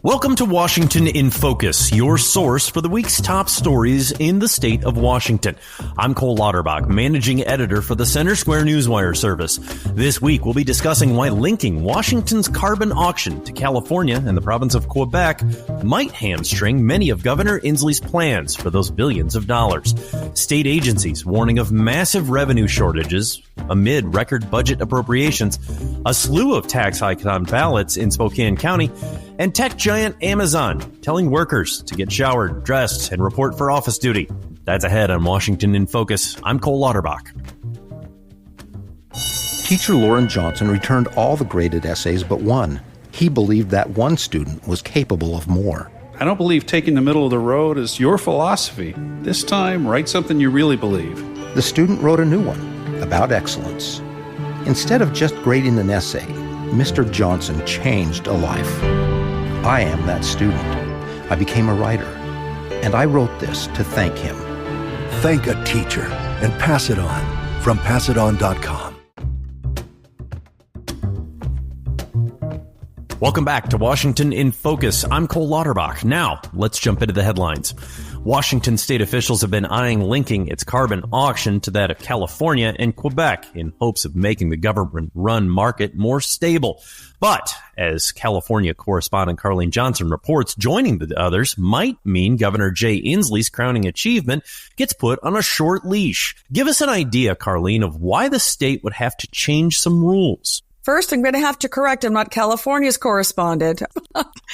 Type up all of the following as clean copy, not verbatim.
Welcome to Washington in Focus, your source for the week's top stories in the state of Washington. I'm Cole Lauterbach, managing editor for the Center Square Newswire service. This week, we'll be discussing why linking Washington's carbon auction to California and the province of Quebec might hamstring many of Governor Inslee's plans for those billions of dollars. State agencies warning of massive revenue shortages amid record budget appropriations, a slew of tax hikes on ballots in Spokane County, and tech giant Amazon telling workers to get showered, dressed, and report for office duty. That's ahead on Washington in Focus. I'm Cole Lauterbach. Teacher Lauren Johnson returned all the graded essays but one. He believed that one student was capable of more. I don't believe taking the middle of the road is your philosophy. This time, write something you really believe. The student wrote a new one about excellence. Instead of just grading an essay, Mr. Johnson changed a life. I am that student. I became a writer, and I wrote this to thank him. Thank a teacher and pass it on from passiton.com. Welcome back to Washington in Focus. I'm Cole Lauterbach. Now, let's jump into the headlines. Washington state officials have been eyeing linking its carbon auction to that of California and Quebec in hopes of making the government-run market more stable. But, as California correspondent Carlene Johnson reports, joining the others might mean Governor Jay Inslee's crowning achievement gets put on a short leash. Give us an idea, Carlene, of why the state would have to change some rules. First, I'm going to have to correct, I'm not California's correspondent.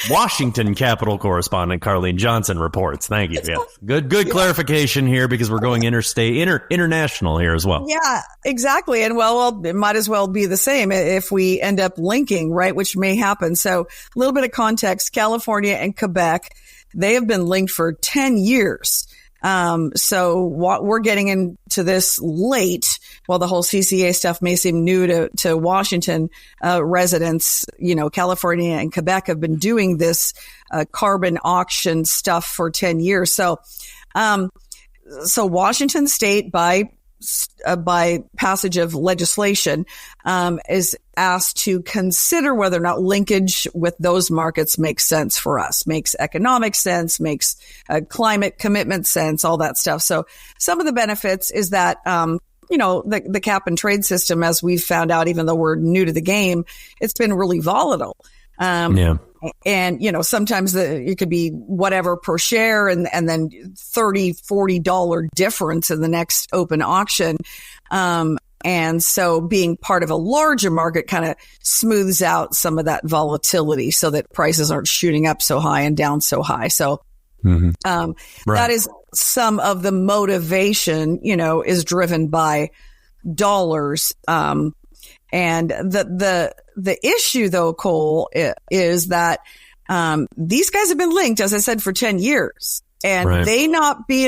Washington Capitol correspondent Carlene Johnson reports. Thank you. Yeah. Good clarification here because we're going international here as well. Yeah, exactly. And well, it might as well be the same if we end up linking, right, which may happen. So a little bit of context, California and Quebec, they have been linked for 10 years. So what we're getting into this late, while the whole CCA stuff may seem new to Washington, residents, California and Quebec have been doing this, carbon auction stuff for 10 years. So Washington state by passage of legislation, is asked to consider whether or not linkage with those markets makes sense for us, makes economic sense, makes climate commitment sense, all that stuff. So some of the benefits is that, the cap and trade system, as we've found out, even though we're new to the game, it's been really volatile. And, sometimes it could be whatever per share and then $30, $40 difference in the next open auction. And so being part of a larger market kind of smooths out some of that volatility so that prices aren't shooting up so high and down so high. So, that is some of the motivation, is driven by dollars. And the issue though, Cole, is that, these guys have been linked, as I said, for 10 years. And they may not be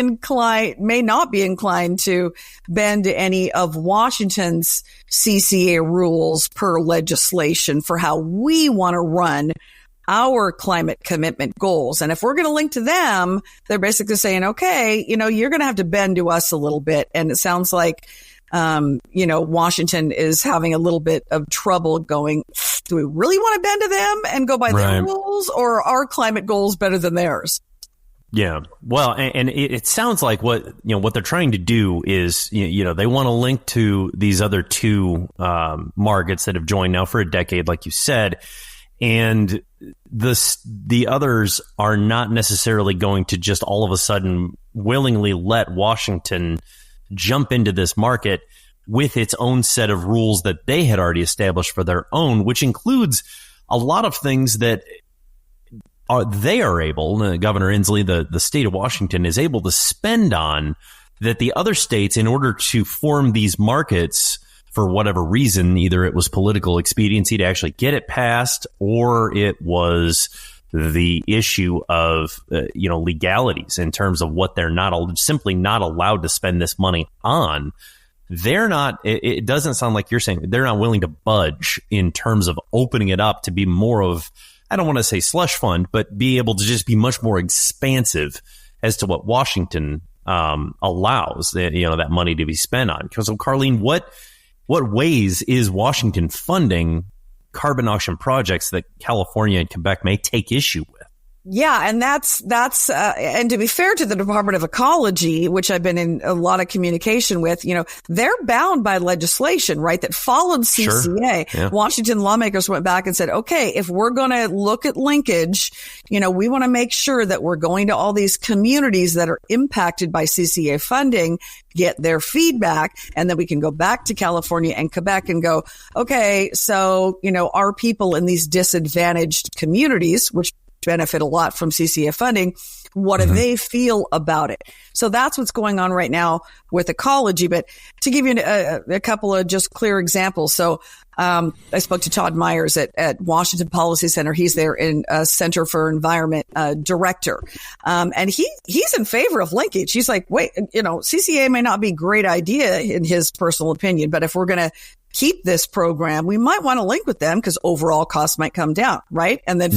inclined to bend any of Washington's CCA rules per legislation for how we want to run our climate commitment goals. And if we're going to link to them, they're basically saying, okay, you're going to have to bend to us a little bit. And it sounds like, Washington is having a little bit of trouble going, do we really want to bend to them and go by their rules, or are our climate goals better than theirs? Yeah. Well, and it sounds like what they're trying to do is, they want to link to these other two markets that have joined now for a decade, like you said. And the others are not necessarily going to just all of a sudden willingly let Washington jump into this market with its own set of rules that they had already established for their own, which includes a lot of things that they are able, Governor Inslee, the state of Washington, is able to spend on that the other states, in order to form these markets for whatever reason, either it was political expediency to actually get it passed, or it was the issue of, legalities in terms of what they're simply not allowed to spend this money on. They're not, it doesn't sound like you're saying they're not willing to budge in terms of opening it up to be more of, I don't want to say slush fund, but be able to just be much more expansive as to what Washington allows that money to be spent on. So, Carlene, what ways is Washington funding carbon auction projects that California and Quebec may take issue with? Yeah. And and to be fair to the Department of Ecology, which I've been in a lot of communication with, they're bound by legislation, right? That followed CCA. Sure. Yeah. Washington lawmakers went back and said, okay, if we're going to look at linkage, we want to make sure that we're going to all these communities that are impacted by CCA funding, get their feedback, and then we can go back to California and Quebec and go, okay, so, our people in these disadvantaged communities, which benefit a lot from CCA funding, what do they feel about it? So that's what's going on right now with ecology. But to give you a couple of just clear examples. So, I spoke to Todd Myers at Washington Policy Center. He's there in Center for Environment, director. And he's in favor of linkage. He's like, wait, CCA may not be a great idea in his personal opinion, but if we're going to keep this program, we might want to link with them because overall costs might come down, right? And then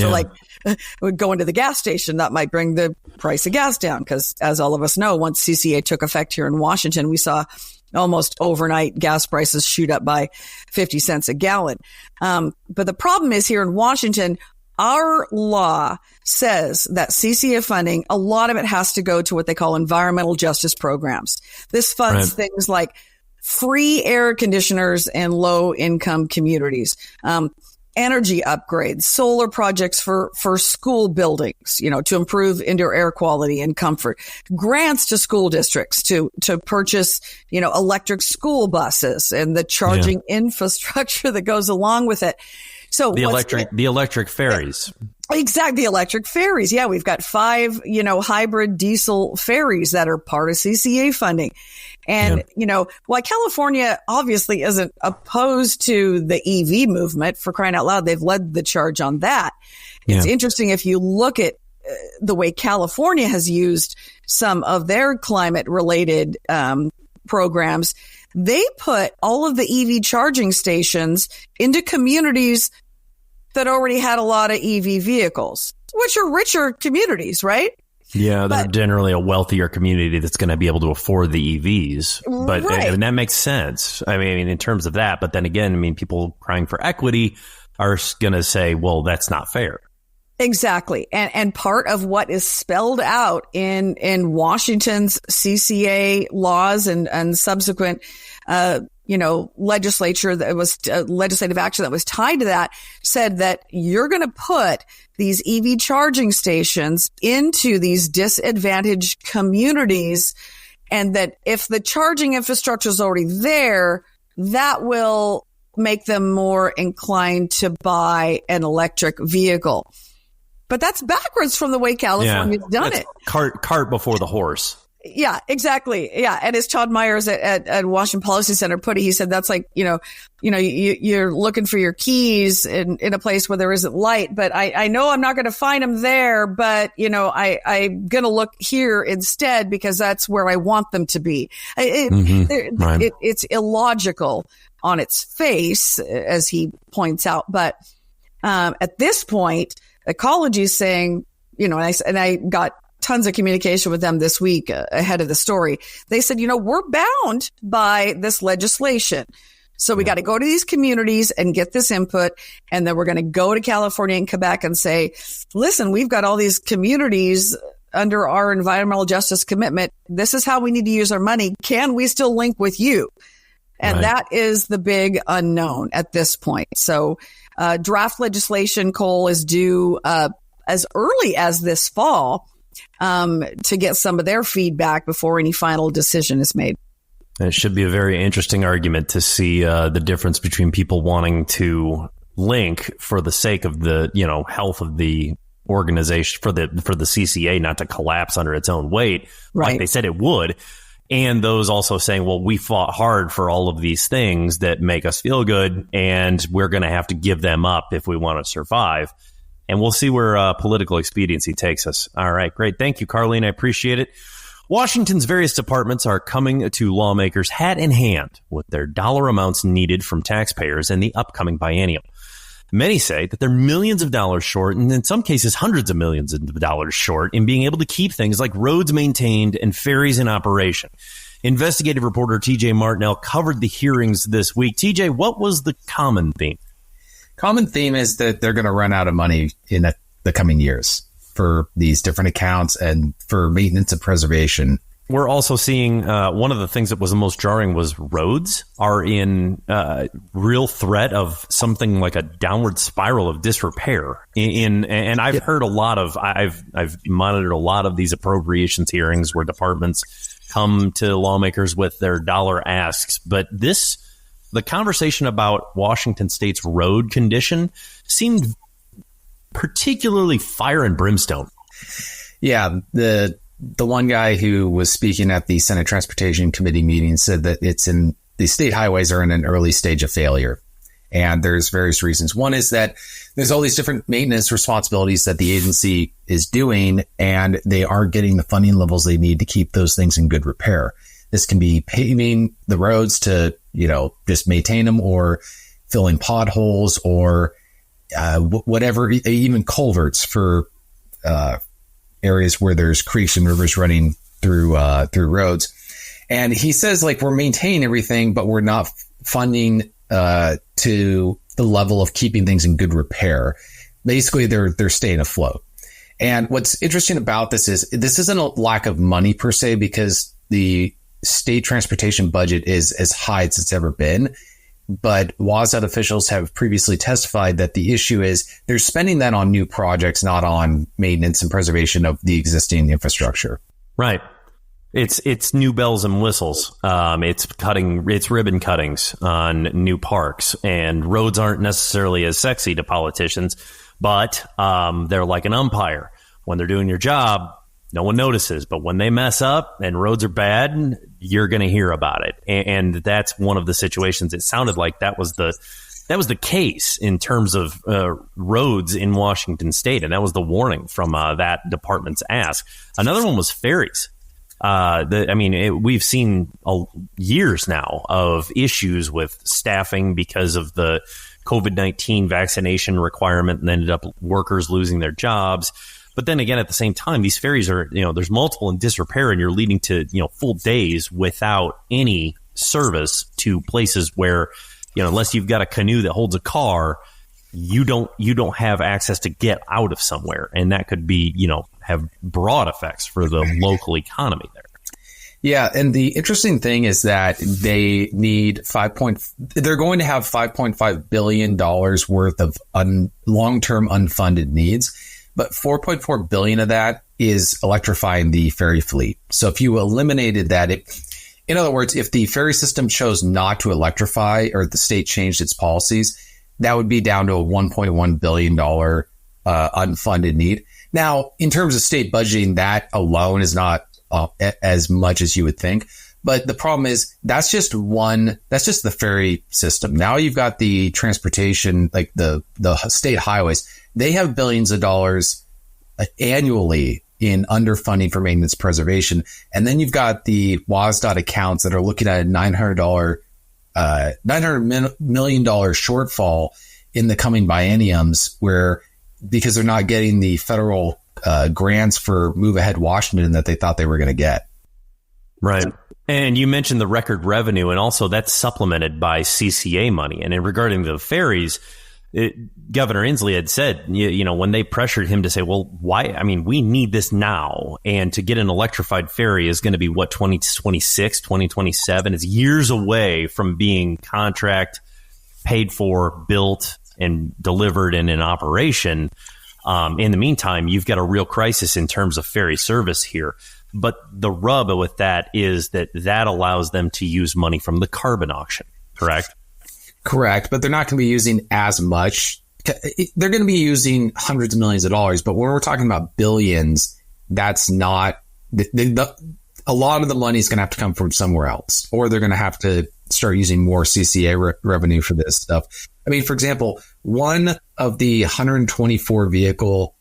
going to the gas station, that might bring the price of gas down because, as all of us know, once CCA took effect here in Washington, we saw almost overnight gas prices shoot up by 50 cents a gallon. But the problem is here in Washington, our law says that CCA funding, a lot of it has to go to what they call environmental justice programs. This funds things like free air conditioners in low income communities, energy upgrades, solar projects for school buildings, to improve indoor air quality and comfort, grants to school districts to purchase, electric school buses and the charging infrastructure that goes along with it. So the electric ferries. Exactly. The electric ferries. Yeah. We've got 5, hybrid diesel ferries that are part of CCA funding. And, while California obviously isn't opposed to the EV movement, for crying out loud, they've led the charge on that. It's interesting if you look at the way California has used some of their climate related, programs. They put all of the EV charging stations into communities that already had a lot of EV vehicles, which are richer communities, right? Yeah, they're generally a wealthier community that's going to be able to afford the EVs. But and that makes sense. I mean, in terms of that. But then again, people crying for equity are going to say, well, that's not fair. Exactly. And part of what is spelled out in Washington's CCA laws and subsequent, legislature that was legislative action that was tied to that said that you're going to put these EV charging stations into these disadvantaged communities. And that if the charging infrastructure is already there, that will make them more inclined to buy an electric vehicle. But that's backwards from the way California's done it. Cart before the horse. Yeah, exactly. Yeah. And as Todd Myers at Washington Policy Center put it, he said, that's like, you're looking for your keys in a place where there isn't light, but I know I'm not going to find them there, but I'm going to look here instead because that's where I want them to be. It's illogical on its face, as he points out. But, at this point, ecology is saying, and I got tons of communication with them this week ahead of the story. They said, we're bound by this legislation. So we got to go to these communities and get this input. And then we're going to go to California and Quebec and say, listen, we've got all these communities under our environmental justice commitment. This is how we need to use our money. Can we still link with you? And that is the big unknown at this point. So, draft legislation, Cole, is due, as early as this fall, to get some of their feedback before any final decision is made. It should be a very interesting argument to see the difference between people wanting to link for the sake of the health of the organization, for the CCA not to collapse under its own weight, like they said it would, and those also saying, well, we fought hard for all of these things that make us feel good, and we're going to have to give them up if we want to survive. And we'll see where political expediency takes us. All right, great. Thank you, Carlene. I appreciate it. Washington's various departments are coming to lawmakers hat in hand with their dollar amounts needed from taxpayers in the upcoming biennium. Many say that they're millions of dollars short, and in some cases hundreds of millions of dollars short, in being able to keep things like roads maintained and ferries in operation. Investigative reporter TJ Martinell covered the hearings this week. TJ, what was the common theme? Common theme is that they're going to run out of money in the coming years. for these different accounts and for maintenance and preservation. We're also seeing one of the things that was the most jarring was roads are in real threat of something like a downward spiral of disrepair. And I've heard a lot of I've monitored a lot of these appropriations hearings where departments come to lawmakers with their dollar asks. But the conversation about Washington State's road condition seemed particularly fire and brimstone. Yeah, the one guy who was speaking at the Senate Transportation Committee meeting said that the state highways are in an early stage of failure. And there's various reasons. One is that there's all these different maintenance responsibilities that the agency is doing, and they aren't getting the funding levels they need to keep those things in good repair. This can be paving the roads to, just maintain them, or filling potholes, or whatever, even culverts for areas where there's creeks and rivers running through roads. And he says, we're maintaining everything, but we're not funding to the level of keeping things in good repair. Basically, they're staying afloat. And what's interesting about this isn't a lack of money per se, because the state transportation budget is as high as it's ever been. But WSDOT officials have previously testified that the issue is they're spending that on new projects, not on maintenance and preservation of the existing infrastructure. Right. It's new bells and whistles. It's ribbon cuttings on new parks, and roads aren't necessarily as sexy to politicians, but they're like an umpire. When they're doing your job, no one notices, but when they mess up and roads are bad, you're going to hear about it. And that's one of the situations. It sounded like that was the case in terms of roads in Washington State, and that was the warning from that department's ask. Another one was ferries. We've seen years now of issues with staffing because of the COVID-19 vaccination requirement, and ended up workers losing their jobs. But then again, at the same time, these ferries are, there's multiple in disrepair, and you're leading to, full days without any service to places where, unless you've got a canoe that holds a car, you don't have access to get out of somewhere. And that could be, have broad effects for the local economy there. Yeah. And the interesting thing is that they need they're going to have $5.5 billion worth of long-term unfunded needs. But $4.4 billion of that is electrifying the ferry fleet. So if you eliminated that, in other words, if the ferry system chose not to electrify, or the state changed its policies, that would be down to a $1.1 billion unfunded need. Now, in terms of state budgeting, that alone is not as much as you would think. But the problem is that's just the ferry system. Now you've got the transportation, like the state highways. They have billions of dollars annually in underfunding for maintenance preservation. And then you've got the WSDOT accounts that are looking at a $900 million shortfall in the coming bienniums, because they're not getting the federal grants for Move Ahead Washington that they thought they were going to get. Right. And you mentioned the record revenue, and also that's supplemented by CCA money. And regarding the ferries, Governor Inslee had said, when they pressured him to say, well, why? I mean, we need this now. And to get an electrified ferry is going to be 2026, 2027. It's years away from being contract paid for, built, and delivered and in operation. In the meantime, you've got a real crisis in terms of ferry service here. But the rub with that is that allows them to use money from the carbon auction, correct? Correct, but they're not going to be using as much. They're going to be using hundreds of millions of dollars, but when we're talking about billions, that's not a lot of the money is going to have to come from somewhere else, or they're going to have to start using more CCA revenue for this stuff. I mean, for example, one of the 124 vehicle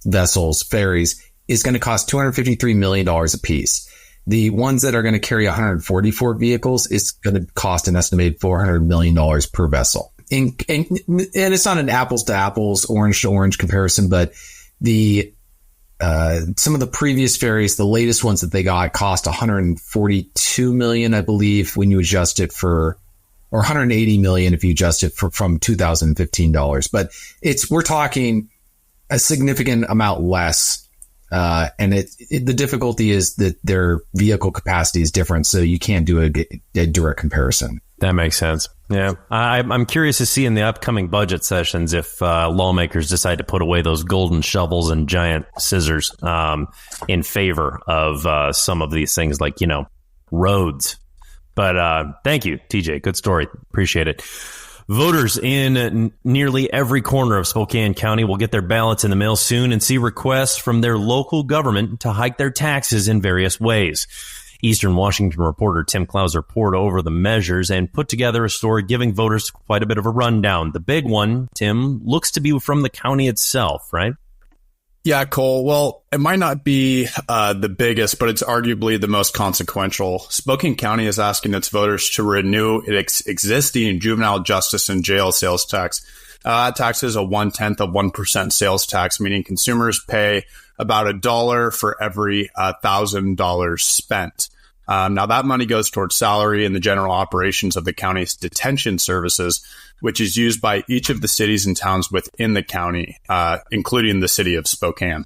vessels, ferries, is going to cost $253 million a piece. The ones that are going to carry 144 vehicles is going to cost an estimated $400 million per vessel. And it's not an apples to apples, orange to orange comparison, but some of the previous ferries, the latest ones that they got, cost $142 million, I believe, when you adjust it for, or $180 million if you adjust it from 2015 dollars. But we're talking a significant amount less. And the difficulty is that their vehicle capacity is different, so you can't do a direct comparison. That makes sense. Yeah. I'm curious to see in the upcoming budget sessions if lawmakers decide to put away those golden shovels and giant scissors in favor of some of these things like, roads. But thank you, TJ. Good story. Appreciate it. Voters in nearly every corner of Spokane County will get their ballots in the mail soon and see requests from their local government to hike their taxes in various ways. Eastern Washington reporter Tim Klauser pored over the measures and put together a story giving voters quite a bit of a rundown. The big one, Tim, looks to be from the county itself, right? Yeah, Cole. Well, it might not be the biggest, but it's arguably the most consequential. Spokane County is asking its voters to renew its existing juvenile justice and jail sales tax. That tax is a 1/10 of 1% sales tax, meaning consumers pay about $1 for every $1,000 spent. Now, that money goes towards salary and the general operations of the county's detention services, which is used by each of the cities and towns within the county, including the city of Spokane.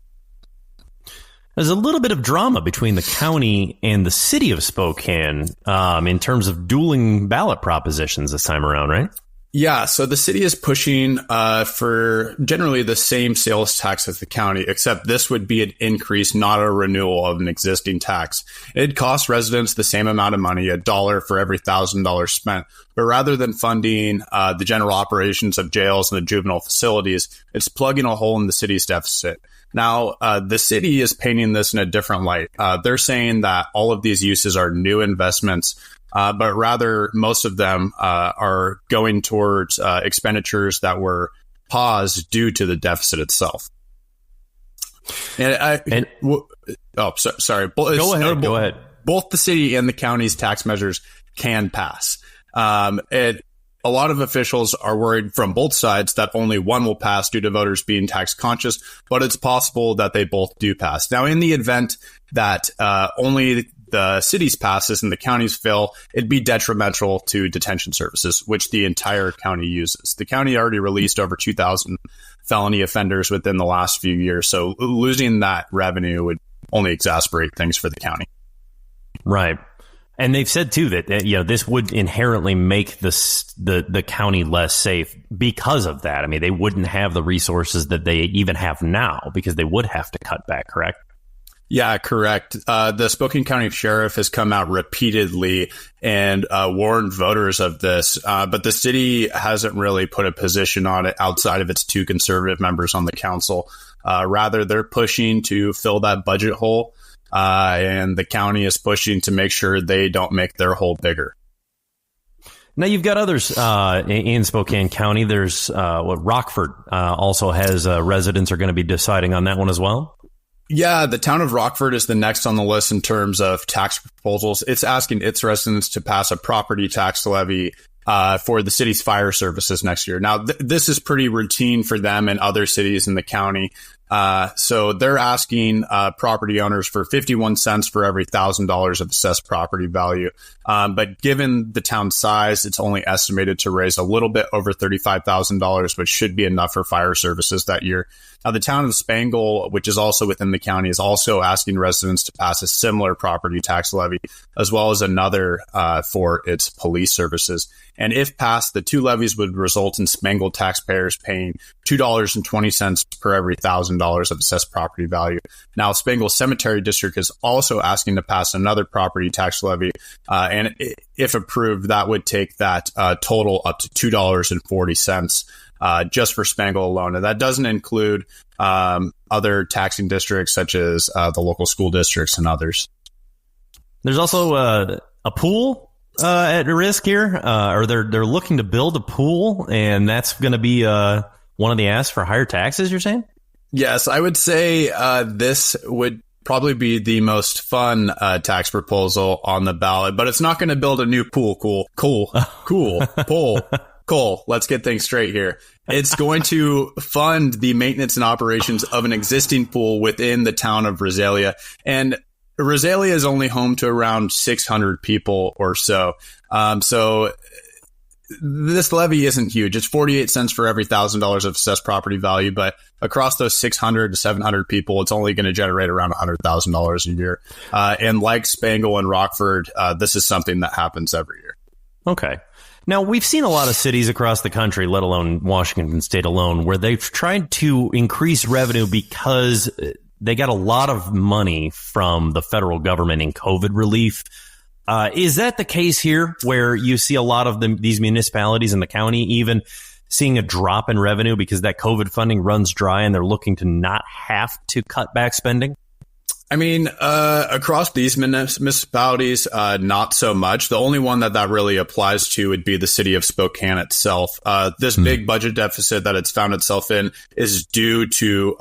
There's a little bit of drama between the county and the city of Spokane in terms of dueling ballot propositions this time around, right? Yeah, so the city is pushing for generally the same sales tax as the county, except this would be an increase, not a renewal of an existing tax. It'd cost residents the same amount of money, $1 for every $1,000 spent. But rather than funding the general operations of jails and the juvenile facilities, it's plugging a hole in the city's deficit. Now, the city is painting this in a different light. They're saying that all of these uses are new investments, but rather most of them are going towards expenditures that were paused due to the deficit itself. Sorry. Go ahead. Both the city and the county's tax measures can pass. A lot of officials are worried from both sides that only one will pass due to voters being tax conscious, but it's possible that they both do pass. Now, in the event that only the city's passes and the counties fail, it'd be detrimental to detention services, which the entire county uses. The county already released over 2,000 felony offenders within the last few years, so losing that revenue would only exacerbate things for the county. Right. And they've said, too, that this would inherently make the county less safe because of that. I mean, they wouldn't have the resources that they even have now because they would have to cut back, correct? Yeah, correct. The Spokane County Sheriff has come out repeatedly and warned voters of this, but the city hasn't really put a position on it outside of its two conservative members on the council. Rather, they're pushing to fill that budget hole, and the county is pushing to make sure they don't make their hole bigger. Now, you've got others in Spokane County. There's Rockford also has residents are going to be deciding on that one as well. Yeah, the town of Rockford is the next on the list in terms of tax proposals. It's asking its residents to pass a property tax levy for the city's fire services next year. Now, this is pretty routine for them and other cities in the county. So they're asking property owners for 51 cents for every $1,000 of assessed property value. But given the town's size, it's only estimated to raise a little bit over $35,000, which should be enough for fire services that year. Now, the town of Spangle, which is also within the county, is also asking residents to pass a similar property tax levy, as well as another for its police services. And if passed, the two levies would result in Spangle taxpayers paying $2.20 per every $1,000 of assessed property value. Now, Spangle Cemetery District is also asking to pass another property tax levy, and if approved, that would take that total up to $2.40 just for Spangle alone. And that doesn't include other taxing districts such as the local school districts and others. There's also a pool at risk here, or they're looking to build a pool, and that's going to be one of the asks for higher taxes, you're saying? Yes, I would say this would probably be the most fun tax proposal on the ballot, but it's not going to build a new pool. Cole, let's get things straight here. It's going to fund the maintenance and operations of an existing pool within the town of Rosalia. And Rosalia is only home to around 600 people or so. So this levy isn't huge. It's 48 cents for every $1,000 of assessed property value, but across those 600 to 700 people, it's only going to generate around $100,000 a year. And like Spangle and Rockford, this is something that happens every year. Okay. Now, we've seen a lot of cities across the country, let alone Washington State alone, where they've tried to increase revenue because they got a lot of money from the federal government in COVID relief. Is that the case here, where you see a lot of these municipalities in the county even seeing a drop in revenue because that COVID funding runs dry and they're looking to not have to cut back spending? I mean, across these municipalities, not so much. The only one that really applies to would be the city of Spokane itself. This big budget deficit that it's found itself in is due to,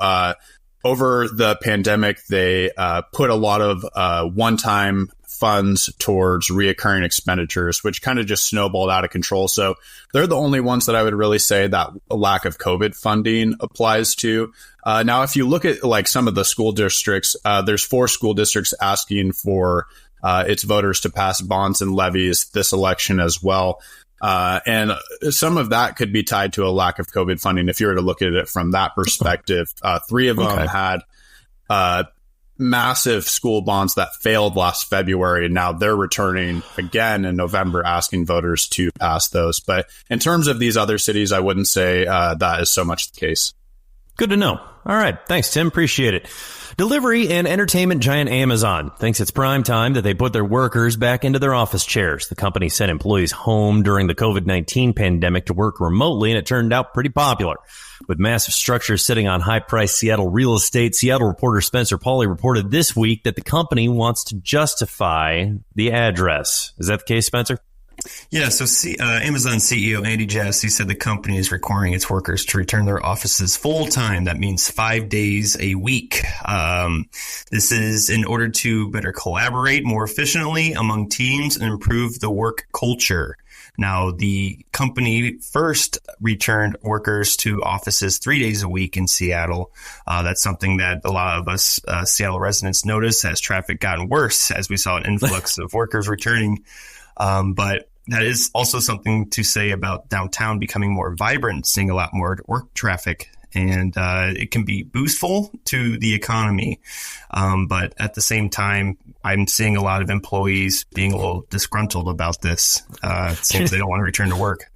over the pandemic, they put a lot of one-time funds towards reoccurring expenditures, which kind of just snowballed out of control. So they're the only ones that I would really say that a lack of COVID funding applies to. Now, if you look at like some of the school districts, there's 4 school districts asking for its voters to pass bonds and levies this election as well. And some of that could be tied to a lack of COVID funding. If you were to look at it from that perspective, 3 of them had massive school bonds that failed last February. And now they're returning again in November, asking voters to pass those. But in terms of these other cities, I wouldn't say that is so much the case. Good to know. All right. Thanks, Tim. Appreciate it. Delivery and entertainment giant Amazon thinks it's prime time that they put their workers back into their office chairs. The company sent employees home during the COVID-19 pandemic to work remotely, and it turned out pretty popular. With massive structures sitting on high-priced Seattle real estate, Seattle reporter Spencer Pauly reported this week that the company wants to justify the address. Is that the case, Spencer? Yeah, so Amazon CEO Andy Jassy said the company is requiring its workers to return their offices full-time. That means 5 days a week. This is in order to better collaborate more efficiently among teams and improve the work culture. Now, the company first returned workers to offices 3 days a week in Seattle. That's something that a lot of us Seattle residents noticed as traffic gotten worse, as we saw an influx of workers returning. But that is also something to say about downtown becoming more vibrant, seeing a lot more work traffic. And it can be boostful to the economy. But at the same time, I'm seeing a lot of employees being a little disgruntled about this. It seems they don't want to return to work.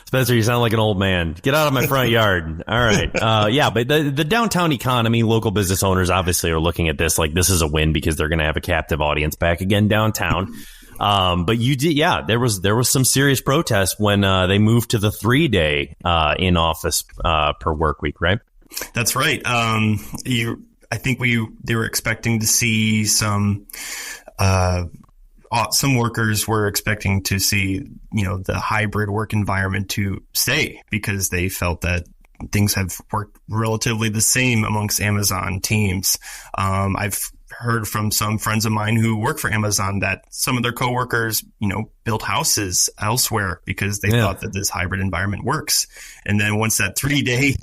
Spencer, you sound like an old man. Get out of my front yard. All right. Yeah, but the downtown economy, local business owners obviously are looking at this like this is a win because they're going to have a captive audience back again downtown. But you did, yeah, there was some serious protest when they moved to the 3-day in office per work week, right? That's right. I think they were expecting to see some workers were expecting to see, the hybrid work environment to stay because they felt that things have worked relatively the same amongst Amazon teams. I've heard from some friends of mine who work for Amazon that some of their coworkers, built houses elsewhere because they thought that this hybrid environment works. And then once that 3-day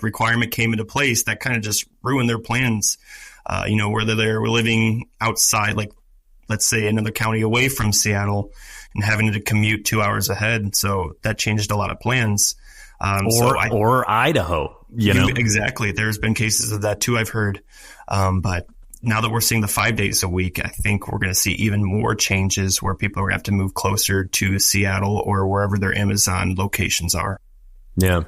requirement came into place, that kind of just ruined their plans. Whether they're living outside, like let's say another county away from Seattle and having to commute 2 hours ahead. So that changed a lot of plans. Or Idaho, Exactly. There's been cases of that too, I've heard. But now that we're seeing the 5 days a week, I think we're going to see even more changes where people are going to have to move closer to Seattle or wherever their Amazon locations are. Yeah.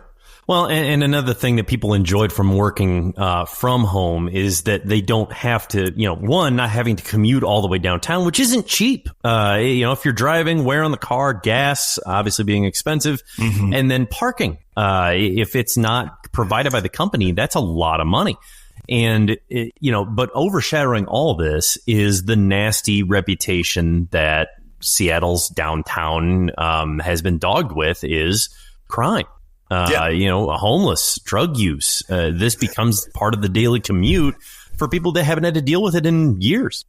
Well, and another thing that people enjoyed from working from home is that they don't have to, not having to commute all the way downtown, which isn't cheap. If you're driving, wear on the car, gas, obviously being expensive, and then parking. If it's not provided by the company, that's a lot of money. And, but overshadowing all this is the nasty reputation that Seattle's downtown has been dogged with is crime. Homeless, drug use. This becomes part of the daily commute for people that haven't had to deal with it in years.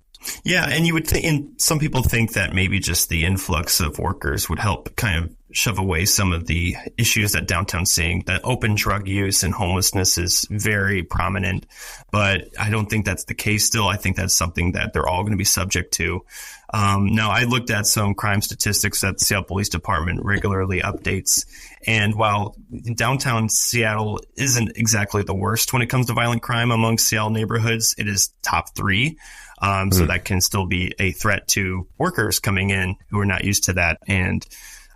Yeah, and you would think, and some people think that maybe just the influx of workers would help kind of shove away some of the issues that downtown's seeing. That open drug use and homelessness is very prominent, but I don't think that's the case still. I think that's something that they're all going to be subject to. Now, I looked at some crime statistics that the Seattle Police Department regularly updates. And while downtown Seattle isn't exactly the worst when it comes to violent crime among Seattle neighborhoods, it is top 3. So that can still be a threat to workers coming in who are not used to that. And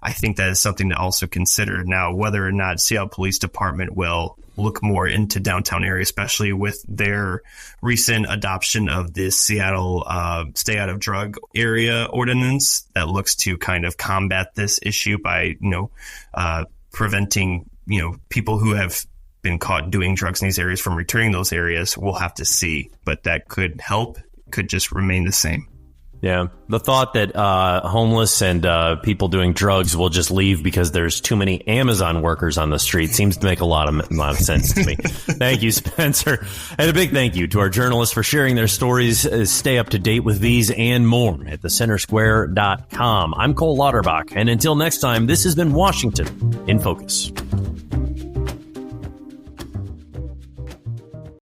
I think that is something to also consider. Now, whether or not Seattle Police Department will look more into downtown area, especially with their recent adoption of this Seattle stay out of drug area ordinance that looks to kind of combat this issue by, preventing, people who have been caught doing drugs in these areas from returning those areas. We'll have to see, but that could help, could just remain the same. Yeah. The thought that homeless and people doing drugs will just leave because there's too many Amazon workers on the street seems to make a lot of sense to me. Thank you, Spencer. And a big thank you to our journalists for sharing their stories. Stay up to date with these and more at thecentersquare.com. I'm Cole Lauterbach. And until next time, this has been Washington in Focus.